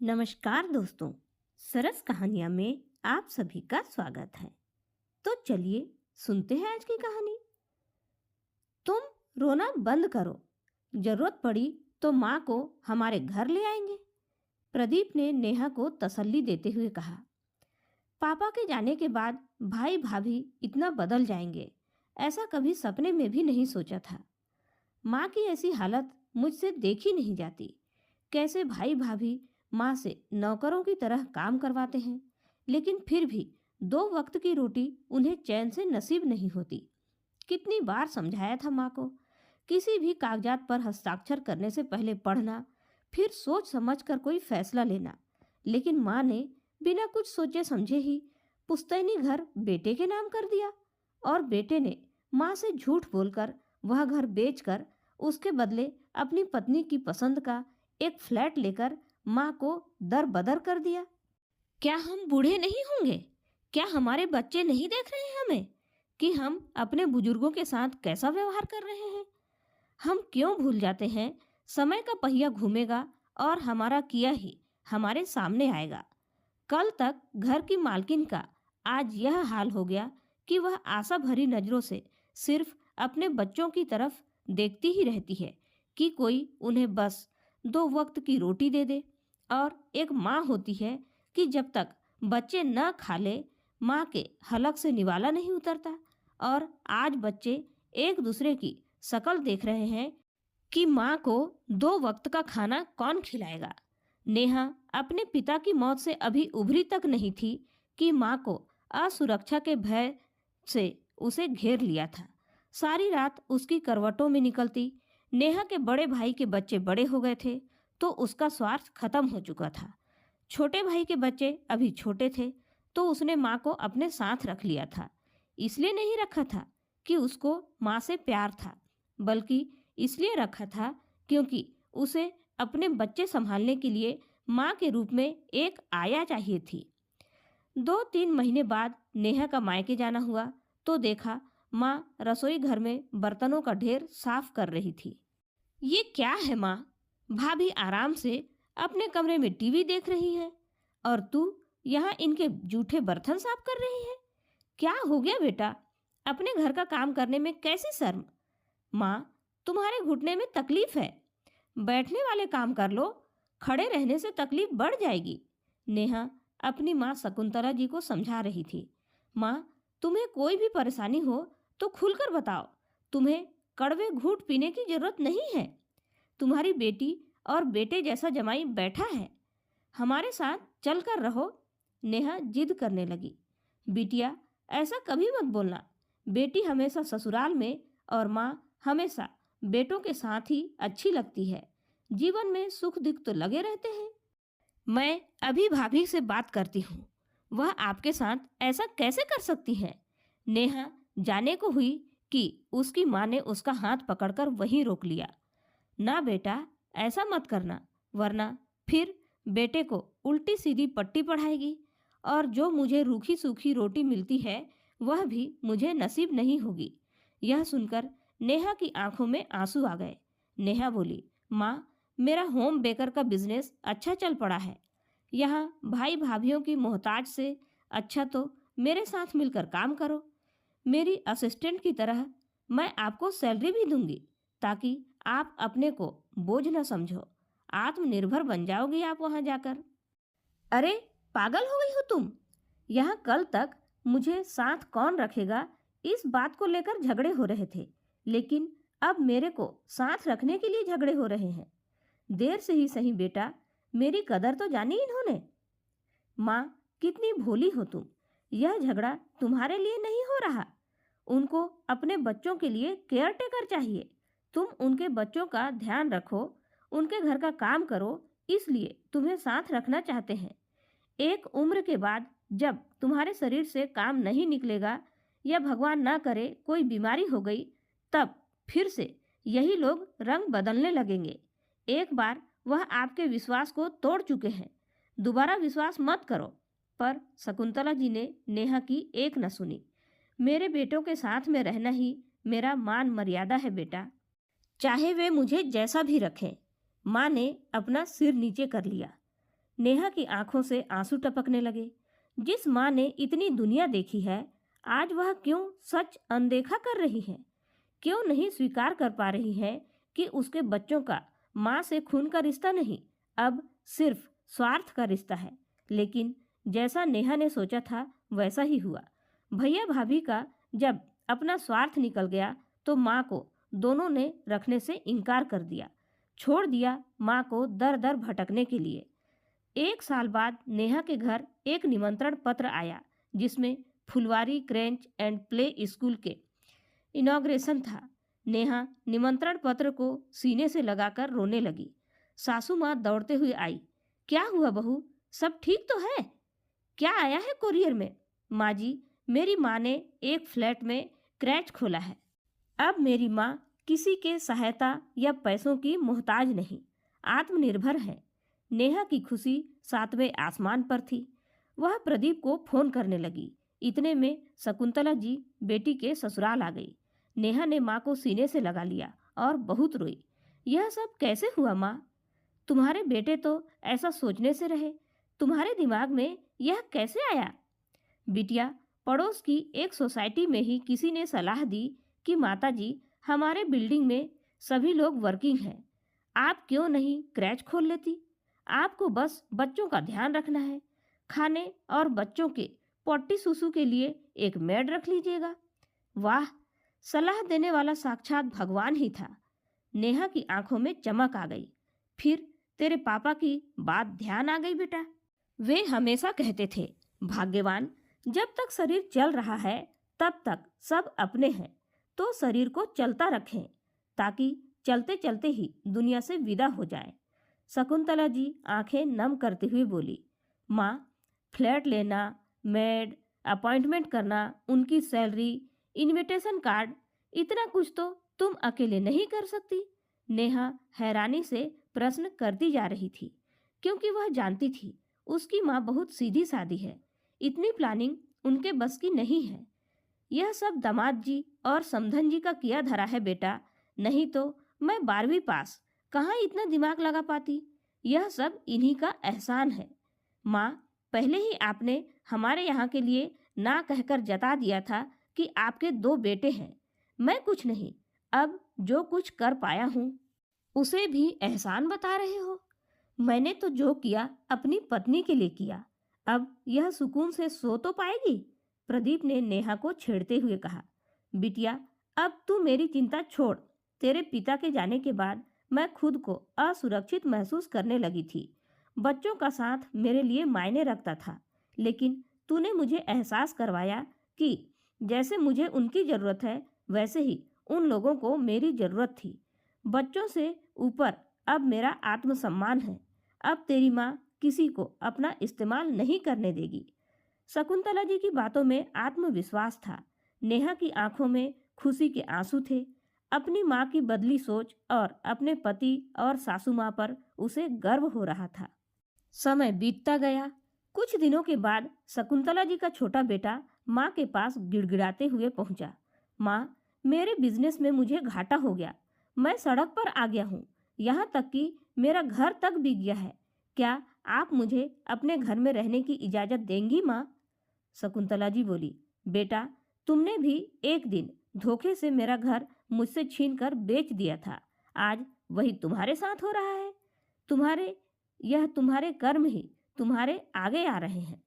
नमस्कार दोस्तों। सरस कहानियां में आप सभी का स्वागत है। तो चलिए सुनते हैं आज की कहानी। तुम रोना बंद करो, जरूरत पड़ी तो माँ को हमारे घर ले आएंगे। प्रदीप ने नेहा को तसल्ली देते हुए कहा। पापा के जाने के बाद भाई भाभी इतना बदल जाएंगे, ऐसा कभी सपने में भी नहीं सोचा था। माँ की ऐसी हालत मुझसे देखी नहीं जाती। कैसे भाई भाभी माँ से नौकरों की तरह काम करवाते हैं, लेकिन फिर भी 2 वक्त की रोटी उन्हें चैन से नसीब नहीं होती। कितनी बार समझाया था माँ को, किसी भी कागजात पर हस्ताक्षर करने से पहले पढ़ना, फिर सोच समझ कर कोई फैसला लेना। लेकिन माँ ने बिना कुछ सोचे समझे ही पुश्तैनी घर बेटे के नाम कर दिया, और बेटे ने माँ से झूठ बोलकर वह घर बेचकर उसके बदले अपनी पत्नी की पसंद का एक फ्लैट लेकर माँ को दर बदर कर दिया। क्या हम बूढ़े नहीं होंगे? क्या हमारे बच्चे नहीं देख रहे हैं हमें कि हम अपने बुजुर्गों के साथ कैसा व्यवहार कर रहे हैं? हम क्यों भूल जाते हैं समय का पहिया घूमेगा और हमारा किया ही हमारे सामने आएगा। कल तक घर की मालकिन का आज यह हाल हो गया कि वह आशा भरी नजरों से सिर्फ अपने बच्चों की तरफ देखती ही रहती है कि कोई उन्हें बस 2 वक्त की रोटी दे दे। और एक माँ होती है कि जब तक बच्चे न खा ले, माँ के हलक से निवाला नहीं उतरता। और आज बच्चे एक दूसरे की शक्ल देख रहे हैं कि माँ को 2 वक्त का खाना कौन खिलाएगा। नेहा अपने पिता की मौत से अभी उभरी तक नहीं थी कि माँ को असुरक्षा के भय से उसे घेर लिया था। सारी रात उसकी करवटों में निकलती। नेहा के बड़े भाई के बच्चे बड़े हो गए थे तो उसका स्वार्थ खत्म हो चुका था। छोटे भाई के बच्चे अभी छोटे थे तो उसने माँ को अपने साथ रख लिया था। इसलिए नहीं रखा था कि उसको माँ से प्यार था, बल्कि इसलिए रखा था क्योंकि उसे अपने बच्चे संभालने के लिए माँ के रूप में एक आया चाहिए थी। 2-3 महीने बाद नेहा का मायके जाना हुआ तो देखा माँ रसोई घर में बर्तनों का ढेर साफ कर रही थी। ये क्या है माँ? भाभी आराम से अपने कमरे में टीवी देख रही है और तू यहाँ इनके जूठे बर्तन साफ कर रही है। क्या हो गया बेटा? अपने घर का काम करने में कैसी शर्म? माँ, तुम्हारे घुटने में तकलीफ है, बैठने वाले काम कर लो, खड़े रहने से तकलीफ बढ़ जाएगी। नेहा अपनी माँ शकुंतला जी को समझा रही थी। माँ, तुम्हें कोई भी परेशानी हो तो खुलकर बताओ, तुम्हें कड़वे घूंट पीने की जरूरत नहीं है। तुम्हारी बेटी और बेटे जैसा जमाई बैठा है, हमारे साथ चलकर रहो। नेहा जिद करने लगी। बिटिया, ऐसा कभी मत बोलना। बेटी हमेशा ससुराल में और माँ हमेशा बेटों के साथ ही अच्छी लगती है। जीवन में सुख दुख तो लगे रहते हैं। मैं अभी भाभी से बात करती हूँ, वह आपके साथ ऐसा कैसे कर सकती है? नेहा जाने को हुई कि उसकी माँ ने उसका हाथ पकड़कर वहीं रोक लिया। ना बेटा, ऐसा मत करना, वरना फिर बेटे को उल्टी सीधी पट्टी पढ़ाएगी और जो मुझे रूखी सूखी रोटी मिलती है वह भी मुझे नसीब नहीं होगी। यह सुनकर नेहा की आंखों में आंसू आ गए। नेहा बोली, माँ, मेरा होम बेकर का बिजनेस अच्छा चल पड़ा है। यहाँ भाई भाभीयों की मोहताज से अच्छा तो मेरे साथ मिलकर काम करो। मेरी असिस्टेंट की तरह मैं आपको सैलरी भी दूंगी ताकि आप अपने को बोझ न समझो। आत्मनिर्भर बन जाओगी आप वहां जाकर। अरे पागल हो गई हो तुम? यहाँ कल तक मुझे साथ कौन रखेगा इस बात को लेकर झगड़े हो रहे थे, लेकिन अब मेरे को साथ रखने के लिए झगड़े हो रहे हैं। देर से ही सही बेटा, मेरी कदर तो जानी इन्होंने। माँ, कितनी भोली हो तुम। यह झगड़ा तुम्हारे लिए नहीं हो रहा, उनको अपने बच्चों के लिए केयर टेकर चाहिए। तुम उनके बच्चों का ध्यान रखो, उनके घर का काम करो, इसलिए तुम्हें साथ रखना चाहते हैं। एक उम्र के बाद जब तुम्हारे शरीर से काम नहीं निकलेगा या भगवान ना करे कोई बीमारी हो गई, तब फिर से यही लोग रंग बदलने लगेंगे। एक बार वह आपके विश्वास को तोड़ चुके हैं, दोबारा विश्वास मत करो। पर शकुंतला जी ने नेहा की एक न सुनी। मेरे बेटों के साथ में रहना ही मेरा मान मर्यादा है बेटा, चाहे वे मुझे जैसा भी रखें। माँ ने अपना सिर नीचे कर लिया। नेहा की आंखों से आंसू टपकने लगे। जिस माँ ने इतनी दुनिया देखी है, आज वह क्यों सच अनदेखा कर रही है? क्यों नहीं स्वीकार कर पा रही है कि उसके बच्चों का माँ से खून का रिश्ता नहीं, अब सिर्फ स्वार्थ का रिश्ता है। लेकिन जैसा नेहा ने सोचा था वैसा ही हुआ। भैया भाभी का जब अपना स्वार्थ निकल गया तो माँ को दोनों ने रखने से इनकार कर दिया, छोड़ दिया माँ को दर दर भटकने के लिए। 1 साल बाद नेहा के घर एक निमंत्रण पत्र आया जिसमें फुलवारी क्रेंच एंड प्ले स्कूल के इनॉग्रेशन था। नेहा निमंत्रण पत्र को सीने से लगाकर रोने लगी। सासू माँ दौड़ते हुए आई। क्या हुआ बहू, सब ठीक तो है? क्या आया है कोरियर में? माँ जी, मेरी माँ ने एक फ्लैट में क्रैच खोला है। अब मेरी माँ किसी के सहायता या पैसों की मोहताज नहीं, आत्मनिर्भर है। नेहा की खुशी 7वें आसमान पर थी। वह प्रदीप को फोन करने लगी। इतने में शकुंतला जी बेटी के ससुराल आ गई। नेहा ने माँ को सीने से लगा लिया और बहुत रोई। यह सब कैसे हुआ माँ? तुम्हारे बेटे तो ऐसा सोचने से रहे, तुम्हारे दिमाग में यह कैसे आया? बिटिया, पड़ोस की एक सोसाइटी में ही किसी ने सलाह दी कि माताजी, हमारे बिल्डिंग में सभी लोग वर्किंग हैं, आप क्यों नहीं क्रैच खोल लेती? आपको बस बच्चों का ध्यान रखना है, खाने और बच्चों के पोटी सुसु के लिए एक मेड रख लीजिएगा। वाह, सलाह देने वाला साक्षात भगवान ही था। नेहा की आंखों में चमक आ गई। फिर तेरे पापा की बात ध्यान आ गई बेटा। वे हमेशा कहते थे, भाग्यवान, जब तक शरीर चल रहा है तब तक सब अपने हैं, तो शरीर को चलता रखें ताकि चलते चलते ही दुनिया से विदा हो जाए। शकुंतला जी आंखें नम करते हुए बोली, माँ, फ्लैट लेना, मेड, अपॉइंटमेंट करना, उनकी सैलरी, इनविटेशन कार्ड, इतना कुछ तो तुम अकेले नहीं कर सकती। नेहा हैरानी से प्रश्न करती जा रही थी, क्योंकि वह जानती थी उसकी माँ बहुत सीधी सादी है। इतनी प्लानिंग उनके बस की नहीं है। यह सब दामाद जी और समधन जी का किया धरा है बेटा, नहीं तो मैं 12वीं पास, कहाँ इतना दिमाग लगा पाती। यह सब इन्हीं का एहसान है। माँ, पहले ही आपने हमारे यहाँ के लिए ना कहकर जता दिया था कि आपके 2 बेटे हैं। मैं कुछ नहीं, अब जो कुछ कर पाया हूँ उसे भी एहसान बता रहे हो। मैंने तो जो किया अपनी पत्नी के लिए किया, अब यह सुकून से सो तो पाएगी? प्रदीप ने नेहा को छेड़ते हुए कहा। बिटिया, अब तू मेरी चिंता छोड़। तेरे पिता के जाने के बाद मैं खुद को असुरक्षित महसूस करने लगी थी। बच्चों का साथ मेरे लिए मायने रखता था, लेकिन तूने मुझे एहसास करवाया कि जैसे मुझे उनकी ज़रूरत है वैसे ही उन लोगों को मेरी ज़रूरत थी। बच्चों से ऊपर अब मेरा आत्मसम्मान है। अब तेरी माँ किसी को अपना इस्तेमाल नहीं करने देगी। शकुंतला जी की बातों में आत्मविश्वास था। नेहा की आंखों में खुशी के आंसू थे। अपनी माँ की बदली सोच और अपने पति और सासू माँ पर उसे गर्व हो रहा था। समय बीतता गया। कुछ दिनों के बाद शकुंतला जी का छोटा बेटा माँ के पास गिड़गिड़ाते हुए पहुंचा। माँ, मेरे बिजनेस में मुझे घाटा हो गया, मैं सड़क पर आ गया हूँ, यहाँ तक कि मेरा घर तक बिक गया है। क्या आप मुझे अपने घर में रहने की इजाज़त देंगी माँ? शकुंतला जी बोली, बेटा, तुमने भी एक दिन धोखे से मेरा घर मुझसे छीनकर बेच दिया था। आज वही तुम्हारे साथ हो रहा है। तुम्हारे कर्म ही तुम्हारे आगे आ रहे हैं।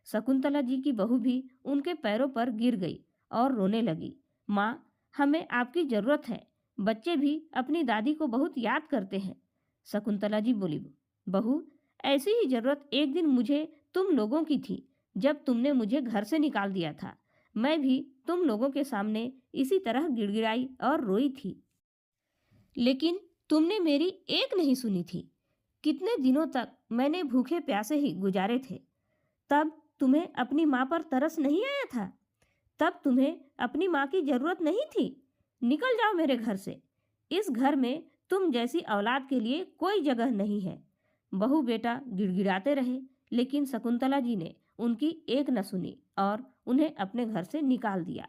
शकुंतला जी की बहू भी उनके पैरों पर गिर गई और रोने लगी। माँ, हमें आपकी ज़रूरत है। बच्चे भी अपनी दादी को बहुत याद करते हैं। शकुंतला जी बोली, बहू, ऐसी ही ज़रूरत एक दिन मुझे तुम लोगों की थी, जब तुमने मुझे घर से निकाल दिया था। मैं भी तुम लोगों के सामने इसी तरह गिड़गिड़ाई और रोई थी, लेकिन तुमने मेरी एक नहीं सुनी थी। कितने दिनों तक मैंने भूखे प्यासे ही गुजारे थे। तब तुम्हें अपनी माँ पर तरस नहीं आया था? तब तुम्हें अपनी माँ की ज़रूरत नहीं थी? निकल जाओ मेरे घर से। इस घर में तुम जैसी औलाद के लिए कोई जगह नहीं है। बहू बेटा गिड़गिड़ाते रहे, लेकिन शकुंतला जी ने उनकी एक न सुनी और उन्हें अपने घर से निकाल दिया।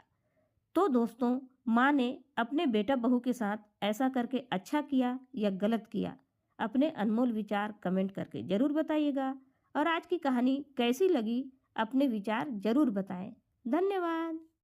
तो दोस्तों, माँ ने अपने बेटा बहू के साथ ऐसा करके अच्छा किया या गलत किया, अपने अनमोल विचार कमेंट करके ज़रूर बताइएगा और आज की कहानी कैसी लगी अपने विचार ज़रूर बताएं। धन्यवाद।